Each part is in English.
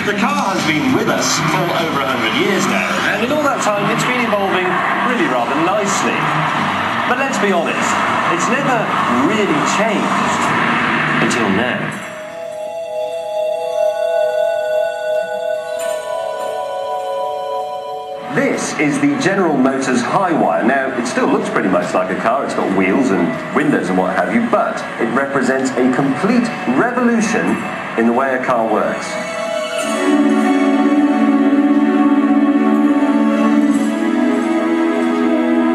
The car has been with us for over 100 years now, and in all that time it's been evolving really rather nicely. But let's be honest, it's never really changed until now. This is the General Motors Highwire. Now, it still looks pretty much like a car. It's got wheels and windows and what have you, but it represents a complete revolution in the way a car works.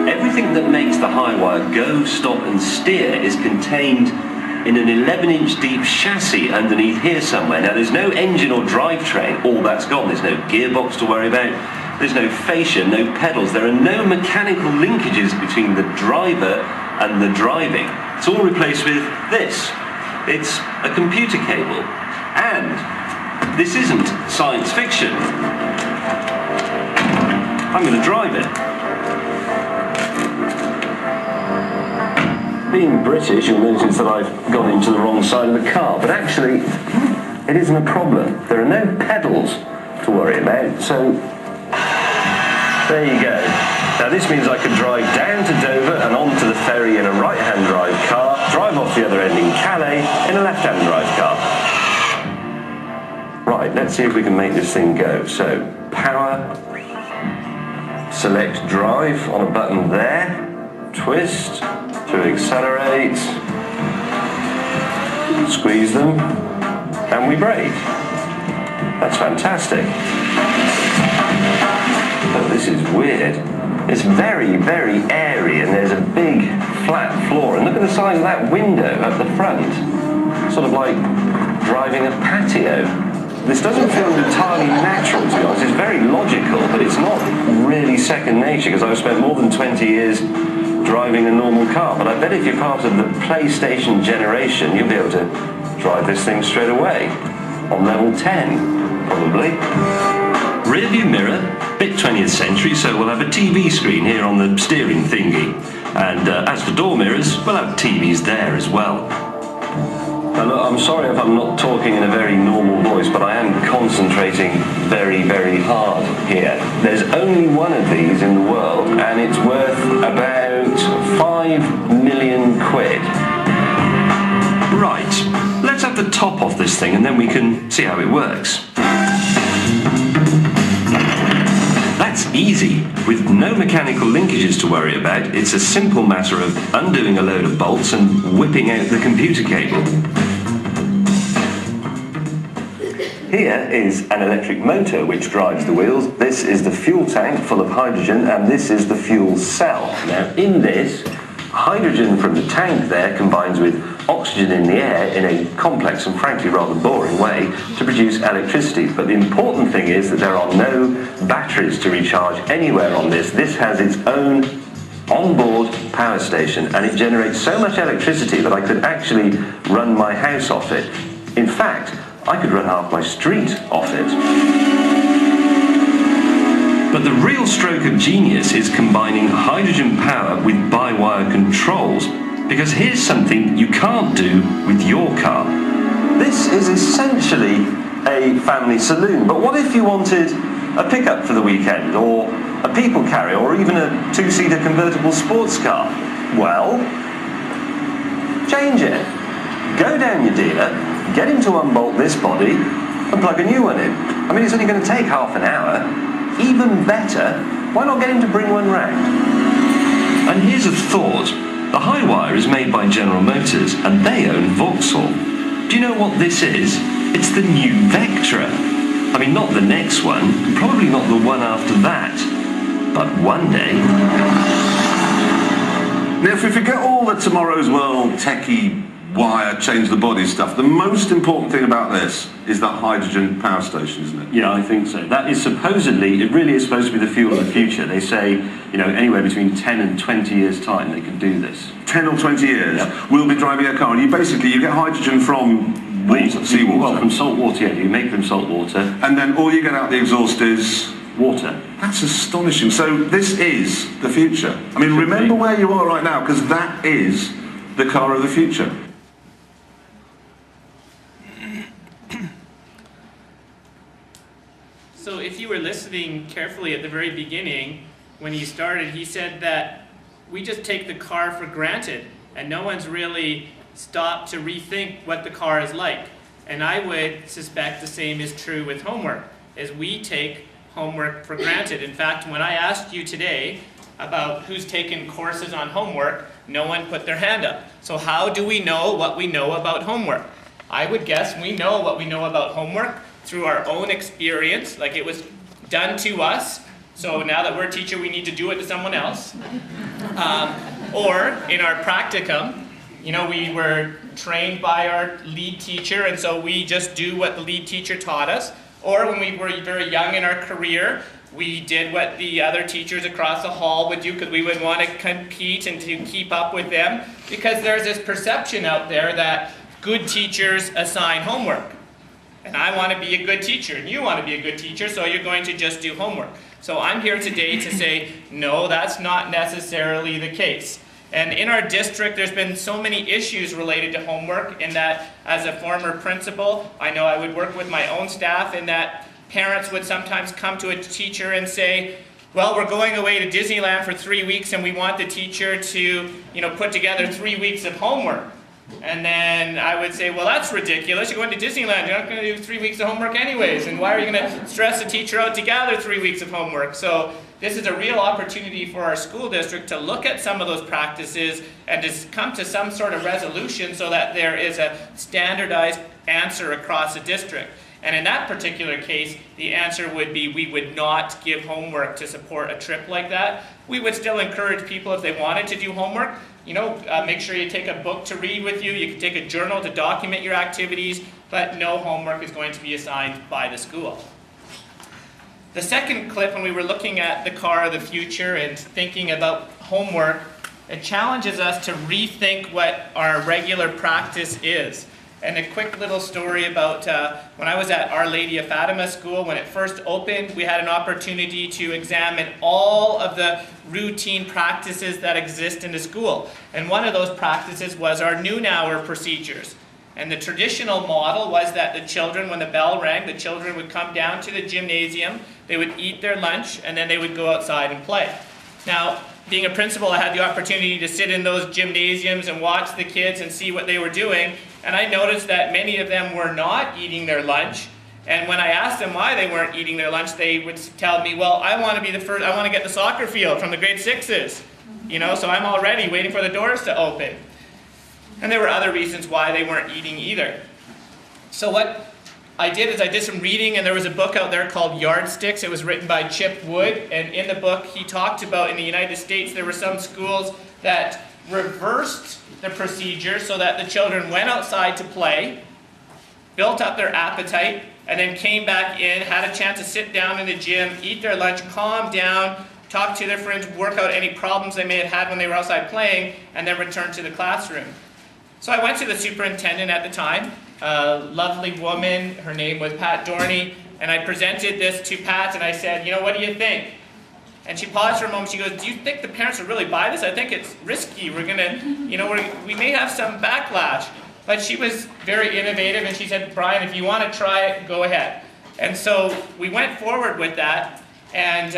Everything that makes the Highwire go, stop and steer is contained in an 11-inch deep chassis underneath here somewhere. Now, there's no engine or drivetrain. All that's gone. There's no gearbox to worry about. There's no fascia, no pedals. There are no mechanical linkages between the driver and the driving. It's all replaced with this. It's a computer cable. And this isn't science fiction. I'm going to drive it. Being British, you'll notice that I've gone into the wrong side of the car, but actually, it isn't a problem. There are no pedals to worry about, so there you go. Now this means I can drive down to Dover and onto the ferry in a right-hand drive car, drive off the other end in Calais in a left-hand drive car. Right, let's see if we can make this thing go. So, power, select drive on a button there, twist to accelerate, squeeze them, and we brake. That's fantastic. Oh, this is weird. It's very, very airy, and there's a big flat floor. And look at the size of that window at the front. Sort of like driving a patio. This doesn't feel entirely natural, to be honest. It's very logical, but it's not really second nature, because I've spent more than 20 years driving a normal car. But I bet if you're part of the PlayStation generation, you'll be able to drive this thing straight away. On level 10, probably. Rear view mirror, bit 20th century, so we'll have a TV screen here on the steering thingy. And as for door mirrors, we'll have TVs there as well. Now look, I'm sorry if I'm not talking in a very normal voice, but I am concentrating very, very hard here. There's only one of these in the world, and it's worth about 5 million quid. Right, let's have the top off this thing and then we can see how it works. That's easy. With no mechanical linkages to worry about, it's a simple matter of undoing a load of bolts and whipping out the computer cable. Here is an electric motor which drives the wheels. This is the fuel tank full of hydrogen, and this is the fuel cell. Now in this, hydrogen from the tank there combines with oxygen in the air in a complex and frankly rather boring way to produce electricity. But the important thing is that there are no batteries to recharge anywhere on this. This has its own onboard power station, and it generates so much electricity that I could actually run my house off it. In fact, I could run half my street off it. But the real stroke of genius is combining hydrogen power with by-wire controls, because here's something you can't do with your car. This is essentially a family saloon, but what if you wanted a pickup for the weekend, or a people carrier, or even a two-seater convertible sports car? Well, change it. Go down your dealer, get him to unbolt this body, and plug a new one in. I mean, it's only going to take half an hour. Even better, why not get him to bring one round? And here's a thought. The Highwire is made by General Motors, and they own Vauxhall. Do you know what this is? It's the new Vectra. I mean, not the next one, probably not the one after that, but one day. Now, if we forget all the tomorrow's world techie wire, change the body stuff, the most important thing about this is that hydrogen power station, isn't it? Yeah, I think so. That is supposedly, it really is supposed to be the fuel of the future. They say, you know, anywhere between 10 and 20 years' time they could do this. 10 or 20 years? Yep. We'll be driving a car, and you get hydrogen from water, seawater. Well, from salt water, yeah, you make from salt water. And then all you get out the exhaust is water. That's astonishing. So this is the future. I mean, remember where you are right now, because that is the car of the future. So if you were listening carefully at the very beginning, when he started, he said that we just take the car for granted, and no one's really stopped to rethink what the car is like. And I would suspect the same is true with homework, is we take homework for granted. In fact, when I asked you today about who's taken courses on homework, no one put their hand up. So how do we know what we know about homework? I would guess we know what we know about homework through our own experience, like it was done to us. So now that we're a teacher, we need to do it to someone else. Or in our practicum, we were trained by our lead teacher, and so we just do what the lead teacher taught us. Or when we were very young in our career, we did what the other teachers across the hall would do because we would want to compete and to keep up with them, because there's this perception out there that good teachers assign homework. And I want to be a good teacher, and you want to be a good teacher, so you're going to just do homework. So I'm here today to say, no, that's not necessarily the case. And in our district, there's been so many issues related to homework, in that as a former principal, I know I would work with my own staff, in that parents would sometimes come to a teacher and say, well, we're going away to Disneyland for 3 weeks, and we want the teacher to, put together 3 weeks of homework. And then I would say, well, that's ridiculous. You're going to Disneyland. You're not going to do 3 weeks of homework anyways. And why are you going to stress a teacher out to gather 3 weeks of homework? So this is a real opportunity for our school district to look at some of those practices and to come to some sort of resolution so that there is a standardized answer across the district. And in that particular case, the answer would be we would not give homework to support a trip like that. We would still encourage people, if they wanted to do homework, make sure you take a book to read with you. You can take a journal to document your activities, but no homework is going to be assigned by the school. The second clip, when we were looking at the car of the future and thinking about homework, it challenges us to rethink what our regular practice is. And a quick little story about when I was at Our Lady of Fatima School, when it first opened, we had an opportunity to examine all of the routine practices that exist in the school. And one of those practices was our noon hour procedures. And the traditional model was that the children, when the bell rang, the children would come down to the gymnasium, they would eat their lunch, and then they would go outside and play. Now, being a principal, I had the opportunity to sit in those gymnasiums and watch the kids and see what they were doing. And I noticed that many of them were not eating their lunch. And when I asked them why they weren't eating their lunch, they would tell me, well, I want to be the first, I want to get the soccer field from the grade 6s. So I'm already waiting for the doors to open. And there were other reasons why they weren't eating either. So what I did is I did some reading, and there was a book out there called Yardsticks. It was written by Chip Wood, and in the book he talked about in the United States there were some schools that reversed the procedure so that the children went outside to play, built up their appetite, and then came back in, had a chance to sit down in the gym, eat their lunch, calm down, talk to their friends, work out any problems they may have had when they were outside playing, and then return to the classroom. So I went to the superintendent at the time, a lovely woman, her name was Pat Dorney, and I presented this to Pat and I said, what do you think? And she paused for a moment, she goes, do you think the parents will really buy this? I think it's risky, we're gonna, we may have some backlash. But she was very innovative and she said, Brian, if you want to try it, go ahead. And so we went forward with that, and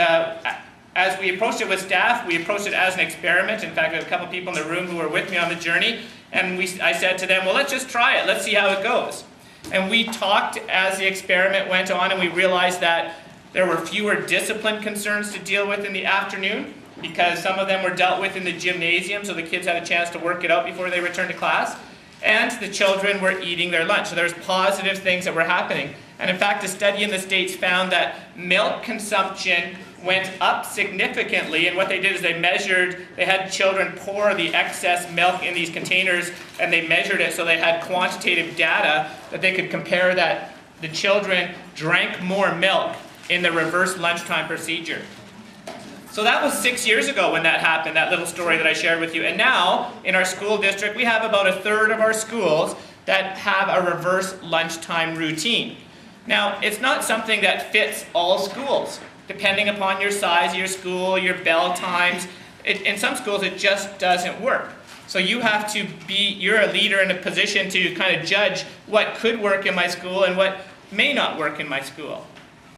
as we approached it with staff, we approached it as an experiment. In fact, we have a couple people in the room who were with me on the journey, and I said to them, well, let's just try it. Let's see how it goes. And we talked as the experiment went on, and we realized that there were fewer discipline concerns to deal with in the afternoon, because some of them were dealt with in the gymnasium, so the kids had a chance to work it out before they returned to class. And the children were eating their lunch. So there's positive things that were happening. And in fact, a study in the States found that milk consumption went up significantly. And what they did is they had children pour the excess milk in these containers, and they measured it so they had quantitative data that they could compare that the children drank more milk in the reverse lunchtime procedure. So that was 6 years ago when that happened, that little story that I shared with you. And now, in our school district, we have about a third of our schools that have a reverse lunchtime routine. Now, it's not something that fits all schools, depending upon your size of your school, your bell times. In some schools, it just doesn't work. So you have to you're a leader in a position to kind of judge what could work in my school and what may not work in my school.